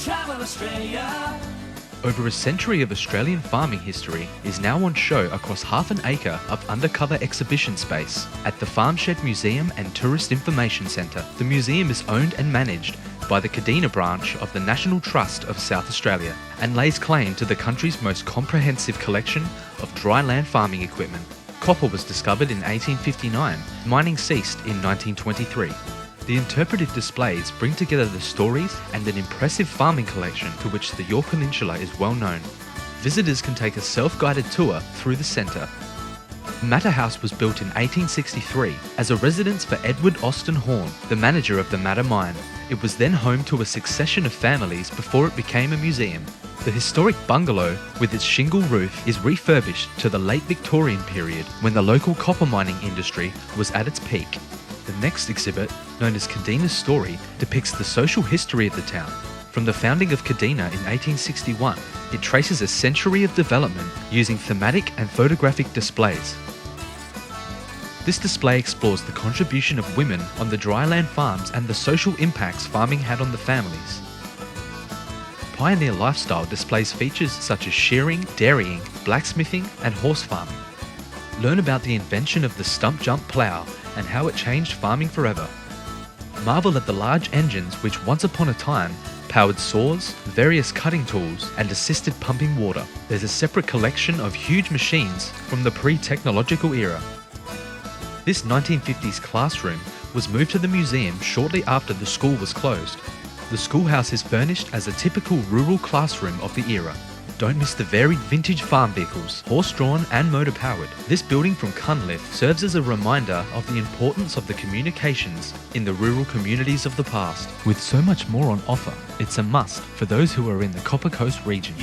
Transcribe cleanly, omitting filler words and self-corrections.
Travel Australia. Over a century of Australian farming history is now on show across half an acre of undercover exhibition space at the Farmshed Museum and Tourist Information Centre. The museum is owned and managed by the Kadina branch of the National Trust of South Australia and lays claim to the country's most comprehensive collection of dry land farming equipment. Copper was discovered in 1859, mining ceased in 1923. The interpretive displays bring together the stories and an impressive farming collection to which the Yorke Peninsula is well known. Visitors can take a self-guided tour through the centre. Matter House was built in 1863 as a residence for Edward Austin Horn, the manager of the Matter mine. It was then home to a succession of families before it became a museum. The historic bungalow with its shingle roof is refurbished to the late Victorian period when the local copper mining industry was at its peak. The next exhibit, known as Kadina's Story, depicts the social history of the town. From the founding of Kadina in 1861, it traces a century of development using thematic and photographic displays. This display explores the contribution of women on the dryland farms and the social impacts farming had on the families. Pioneer Lifestyle displays features such as shearing, dairying, blacksmithing, and horse farming. Learn about the invention of the stump jump plough and how it changed farming forever. Marvel at the large engines which once upon a time powered saws, various cutting tools, and assisted pumping water. There's a separate collection of huge machines from the pre-technological era. This 1950s classroom was moved to the museum shortly after the school was closed. The schoolhouse is furnished as a typical rural classroom of the era. Don't miss the varied vintage farm vehicles, horse-drawn and motor-powered. This building from Cunliffe serves as a reminder of the importance of the communications in the rural communities of the past. With so much more on offer, it's a must for those who are in the Copper Coast region.